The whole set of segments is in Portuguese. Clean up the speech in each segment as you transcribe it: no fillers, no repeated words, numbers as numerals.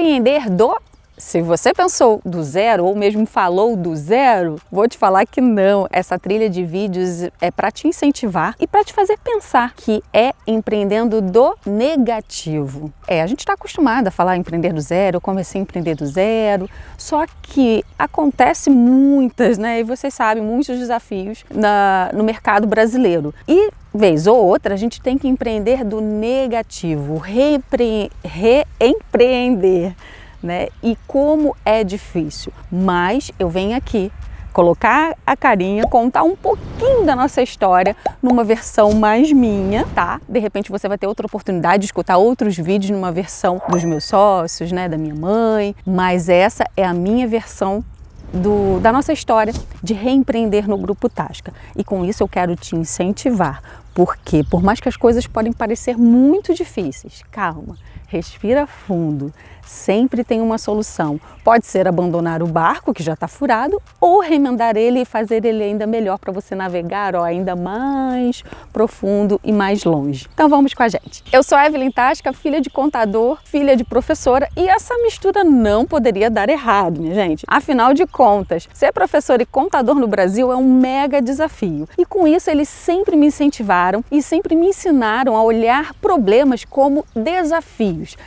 empreender Se você pensou do zero ou mesmo falou do zero, vou te falar que não. Essa trilha de vídeos é para te incentivar e para te fazer pensar que é empreendendo do negativo. A gente está acostumado a falar empreender do zero, eu comecei a empreender do zero, só que acontece muitas, e vocês sabem, muitos desafios no mercado brasileiro. E vez ou outra a gente tem que empreender do negativo, reempreender. E como é difícil, mas eu venho aqui colocar a carinha, contar um pouquinho da nossa história numa versão mais minha, tá? De repente você vai ter outra oportunidade de escutar outros vídeos numa versão dos meus sócios, da minha mãe, mas essa é a minha versão da nossa história de reempreender no Grupo Tasca. E com isso eu quero te incentivar, porque por mais que as coisas podem parecer muito difíceis, calma, respira fundo, sempre tem uma solução. Pode ser abandonar o barco que já está furado ou remendar ele e fazer ele ainda melhor para você navegar ainda mais profundo e mais longe. Então vamos com a gente. Eu sou Evelyn Tasca, filha de contador, filha de professora, e essa mistura não poderia dar errado, minha gente. Afinal de contas, ser professor e contador no Brasil é um mega desafio. E com isso eles sempre me incentivaram e sempre me ensinaram a olhar problemas como desafios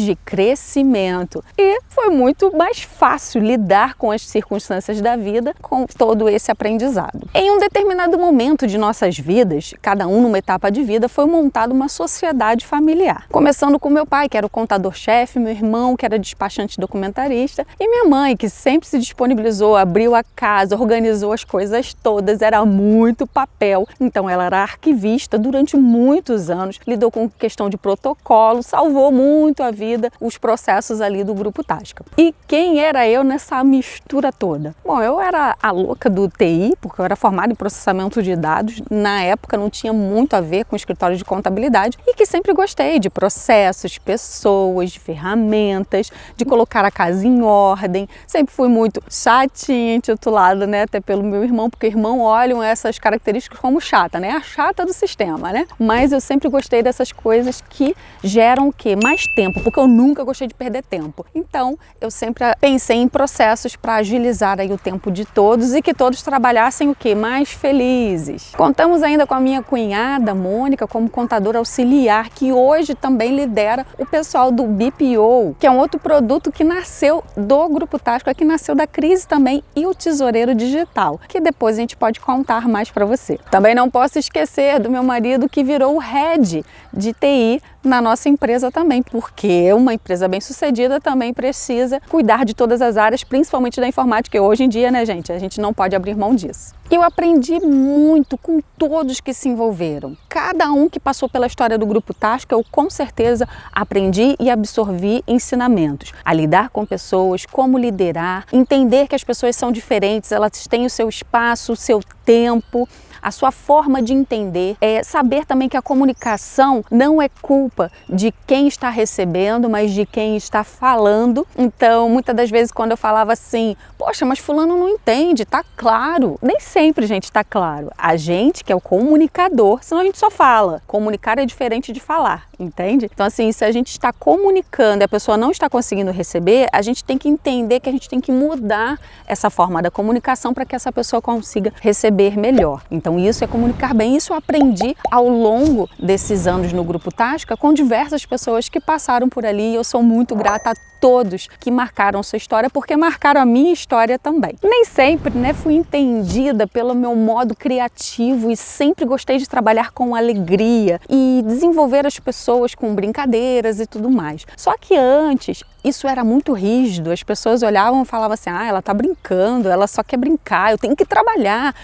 de crescimento. E foi muito mais fácil lidar com as circunstâncias da vida com todo esse aprendizado. Em um determinado momento de nossas vidas, cada um numa etapa de vida, foi montada uma sociedade familiar. Começando com meu pai, que era o contador-chefe, meu irmão, que era despachante documentarista, e minha mãe, que sempre se disponibilizou, abriu a casa, organizou as coisas todas, era muito papel. Então ela era arquivista durante muitos anos, lidou com questão de protocolo, salvou muito a vida, os processos ali do Grupo Tasca. E quem era eu nessa mistura toda? Bom, eu era a louca do TI, porque eu era formada em processamento de dados, na época não tinha muito a ver com escritório de contabilidade, e que sempre gostei de processos, pessoas, de ferramentas, de colocar a casa em ordem. Sempre fui muito chatinha, intitulada, até pelo meu irmão, porque irmão olham essas características como chata, a chata do sistema, Mas eu sempre gostei dessas coisas que geram o quê? Mais tempo, porque eu nunca gostei de perder tempo. Então, eu sempre pensei em processos para agilizar aí o tempo de todos e que todos trabalhassem o quê? Mais felizes. Contamos ainda com a minha cunhada, Mônica, como contadora auxiliar, que hoje também lidera o pessoal do BPO, que é um outro produto que nasceu do Grupo Tasca, que nasceu da crise também, e o Tesoureiro Digital, que depois a gente pode contar mais para você. Também não posso esquecer do meu marido, que virou o head de TI na nossa empresa também, porque uma empresa bem-sucedida também precisa cuidar de todas as áreas, principalmente da informática, e hoje em dia, gente, a gente não pode abrir mão disso. Eu aprendi muito com todos que se envolveram. Cada um que passou pela história do Grupo Tasca, eu com certeza aprendi e absorvi ensinamentos. A lidar com pessoas, como liderar, entender que as pessoas são diferentes, elas têm o seu espaço, o seu tempo, a sua forma de entender, saber também que a comunicação não é culpa de quem está recebendo, mas de quem está falando. Então, muitas das vezes quando eu falava assim, poxa, mas fulano não entende, tá claro. Nem sempre, gente, tá claro. A gente que é o comunicador, senão a gente só fala. Comunicar é diferente de falar, entende? Então, assim, se a gente está comunicando e a pessoa não está conseguindo receber, a gente tem que entender que a gente tem que mudar essa forma da comunicação para que essa pessoa consiga receber melhor. Então, isso é comunicar bem. Isso eu aprendi ao longo desses anos no Grupo Tasca com diversas pessoas que passaram por ali, e eu sou muito grata a todos que marcaram sua história, porque marcaram a minha história também. Nem sempre, fui entendida pelo meu modo criativo e sempre gostei de trabalhar com alegria e desenvolver as pessoas com brincadeiras e tudo mais. Só que antes, isso era muito rígido, as pessoas olhavam e falavam assim, ela tá brincando, ela só quer brincar, eu tenho que trabalhar,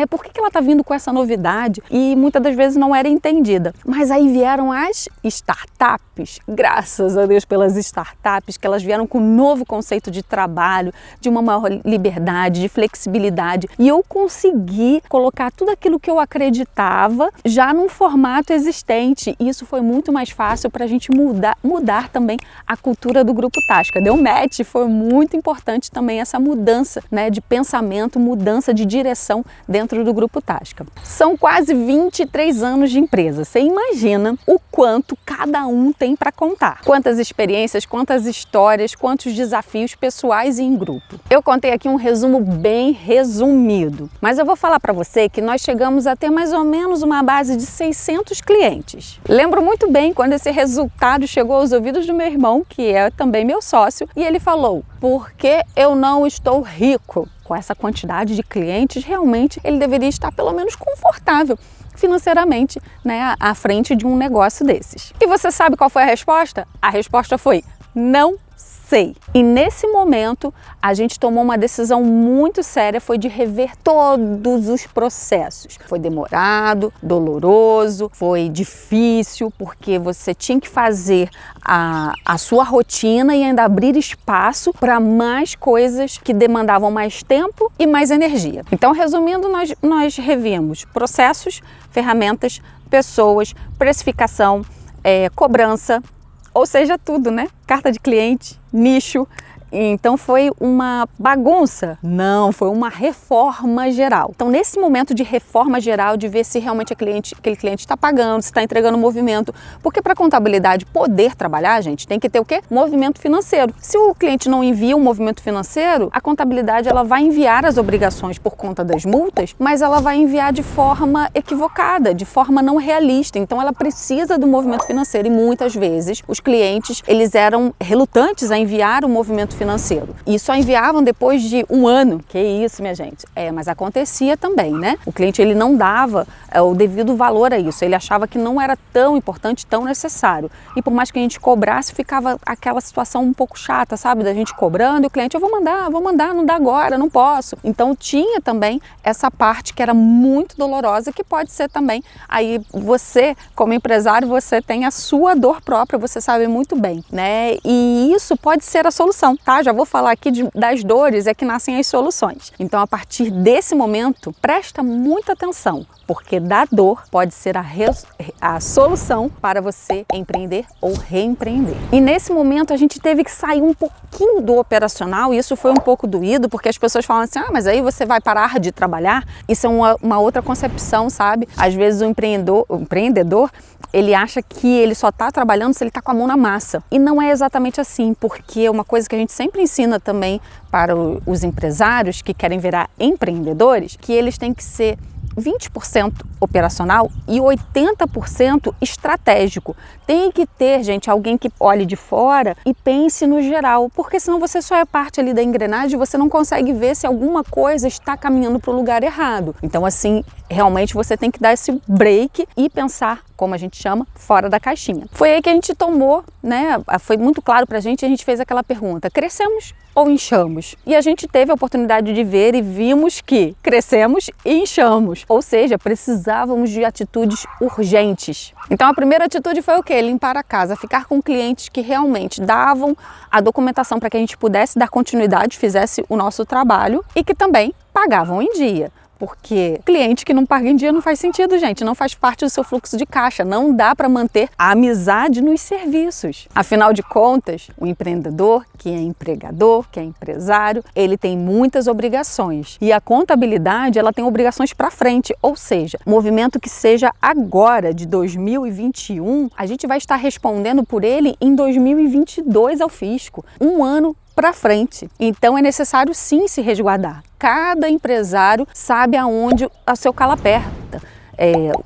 por que ela tá vindo com essa novidade? E muitas das vezes não era entendida. Mas aí vieram as startups, graças a Deus pelas startups, que elas vieram com um novo conceito de trabalho, de uma maior liberdade, de flexibilidade, e eu consegui colocar tudo aquilo que eu acreditava já num formato existente, e isso foi muito mais fácil para a gente mudar também a cultura do Grupo Tasca. Deu match, foi muito importante também essa mudança, de pensamento, mudança de direção dentro do Grupo Tasca. fantástica. São quase 23 anos de empresa. Você imagina o quanto cada um tem para contar. Quantas experiências, quantas histórias, quantos desafios pessoais e em grupo. Eu contei aqui um resumo bem resumido, mas eu vou falar para você que nós chegamos a ter mais ou menos uma base de 600 clientes. Lembro muito bem quando esse resultado chegou aos ouvidos do meu irmão, que é também meu sócio, e ele falou: "Por que eu não estou rico?" Com essa quantidade de clientes, realmente ele deveria estar pelo menos confortável financeiramente, né, à frente de um negócio desses. E você sabe qual foi a resposta? A resposta foi: não sei. E nesse momento a gente tomou uma decisão muito séria, foi de rever todos os processos. Foi demorado, doloroso, foi difícil, porque você tinha que fazer a sua rotina e ainda abrir espaço para mais coisas que demandavam mais tempo e mais energia. Então, resumindo, nós revimos processos, ferramentas, pessoas, precificação, cobrança, ou seja, tudo, né? Carta de cliente, nicho. Então foi uma bagunça? Não, foi uma reforma geral. Então nesse momento de reforma geral, de ver se realmente aquele cliente está pagando, se está entregando movimento, porque para a contabilidade poder trabalhar, gente, tem que ter o quê? Movimento financeiro. Se o cliente não envia um movimento financeiro, a contabilidade ela vai enviar as obrigações por conta das multas, mas ela vai enviar de forma equivocada, de forma não realista. Então ela precisa do movimento financeiro e muitas vezes os clientes eles eram relutantes a enviar o movimento financeiro. E só enviavam depois de um ano. Que isso, minha gente? Mas acontecia também, né? O cliente ele não dava o devido valor a isso. Ele achava que não era tão importante, tão necessário. E por mais que a gente cobrasse, ficava aquela situação um pouco chata, sabe? Da gente cobrando e o cliente, eu vou mandar, não dá agora, não posso. Então tinha também essa parte que era muito dolorosa, que pode ser também. Aí você, como empresário, você tem a sua dor própria, você sabe muito bem, né? E isso pode ser a solução. Tá? Já vou falar aqui das dores, é que nascem as soluções. Então, a partir desse momento, presta muita atenção, porque da dor pode ser a solução para você empreender ou reempreender. E nesse momento, a gente teve que sair um pouquinho do operacional, e isso foi um pouco doído, porque as pessoas falam assim, mas aí você vai parar de trabalhar? Isso é uma outra concepção, sabe? Às vezes o empreendedor, ele acha que ele só está trabalhando se ele está com a mão na massa. E não é exatamente assim, porque uma coisa que a gente sempre ensina também para os empresários que querem virar empreendedores, que eles têm que ser 20% operacional e 80% estratégico. Tem que ter, gente, alguém que olhe de fora e pense no geral, porque senão você só é parte ali da engrenagem e você não consegue ver se alguma coisa está caminhando para o lugar errado. Então, assim, realmente você tem que dar esse break e pensar, como a gente chama, fora da caixinha. Foi aí que a gente tomou, né? Foi muito claro pra gente, a gente fez aquela pergunta: crescemos ou inchamos? E a gente teve a oportunidade de ver e vimos que crescemos e inchamos. Ou seja, precisávamos de atitudes urgentes. Então a primeira atitude foi o quê? Limpar a casa, ficar com clientes que realmente davam a documentação para que a gente pudesse dar continuidade, fizesse o nosso trabalho e que também pagavam em dia. Porque cliente que não paga em dia não faz sentido, gente, não faz parte do seu fluxo de caixa, não dá para manter a amizade nos serviços. Afinal de contas, o empreendedor, que é empregador, que é empresário, ele tem muitas obrigações e a contabilidade, ela tem obrigações para frente, ou seja, movimento que seja agora de 2021, a gente vai estar respondendo por ele em 2022 ao fisco, um ano para frente. Então é necessário sim se resguardar. Cada empresário sabe aonde o seu calo aperta,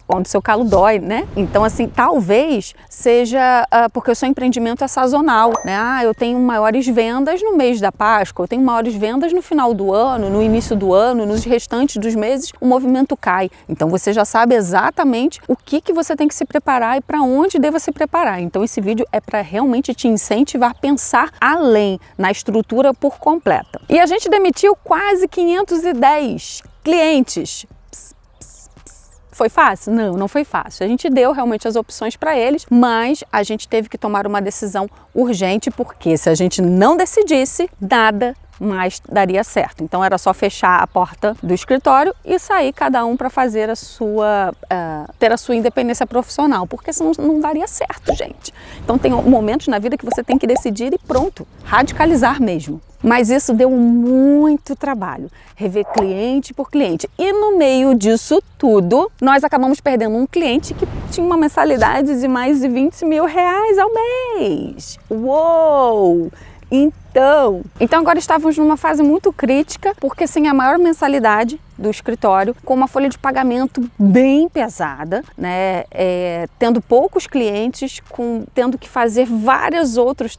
onde o seu calo dói, né? Então, assim, talvez seja porque o seu empreendimento é sazonal, né? Eu tenho maiores vendas no mês da Páscoa, eu tenho maiores vendas no final do ano, no início do ano, nos restantes dos meses, o movimento cai. Então, você já sabe exatamente o que você tem que se preparar e para onde deva se preparar. Então, esse vídeo é para realmente te incentivar a pensar além, na estrutura por completa. E a gente demitiu quase 510 clientes. Foi fácil? Não, não foi fácil. A gente deu realmente as opções para eles, mas a gente teve que tomar uma decisão urgente, porque se a gente não decidisse, nada mais daria certo. Então era só fechar a porta do escritório e sair cada um para fazer ter a sua independência profissional, porque senão não daria certo, gente. Então tem momentos na vida que você tem que decidir e pronto, radicalizar mesmo. Mas isso deu muito trabalho, rever cliente por cliente. E no meio disso tudo, nós acabamos perdendo um cliente que tinha uma mensalidade de mais de 20 mil reais ao mês. Uou! Então agora estávamos numa fase muito crítica, porque sem a maior mensalidade do escritório, com uma folha de pagamento bem pesada, né? Tendo poucos clientes, tendo que fazer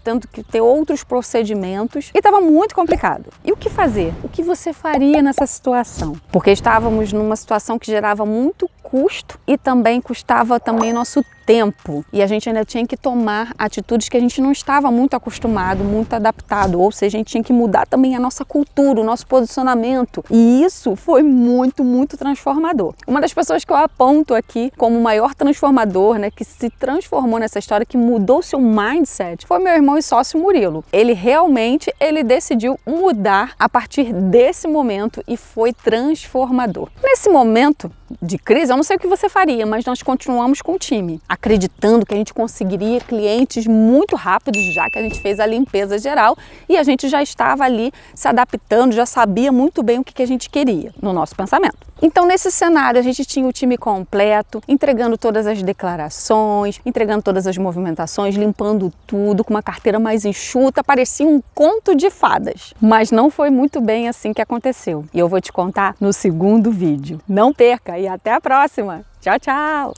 tendo que ter outros procedimentos, e estava muito complicado. E o que fazer? O que você faria nessa situação? Porque estávamos numa situação que gerava muito custo e também custava nosso tempo, e a gente ainda tinha que tomar atitudes que a gente não estava muito acostumado, muito adaptado, ou seja, a gente tinha que mudar também a nossa cultura, o nosso posicionamento, e isso foi muito, muito transformador. Uma das pessoas que eu aponto aqui como o maior transformador, né, que se transformou nessa história, que mudou seu mindset, foi meu irmão e sócio Murilo. Ele decidiu mudar a partir desse momento e foi transformador. Nesse momento de crise, eu não sei o que você faria, mas nós continuamos com o time, acreditando que a gente conseguiria clientes muito rápidos, já que a gente fez a limpeza geral e a gente já estava ali se adaptando, já sabia muito bem o que a gente queria no nosso pensamento. Então, nesse cenário, a gente tinha o time completo, entregando todas as declarações, entregando todas as movimentações, limpando tudo, com uma carteira mais enxuta, parecia um conto de fadas. Mas não foi muito bem assim que aconteceu. E eu vou te contar no segundo vídeo. Não perca e até a próxima! Tchau, tchau!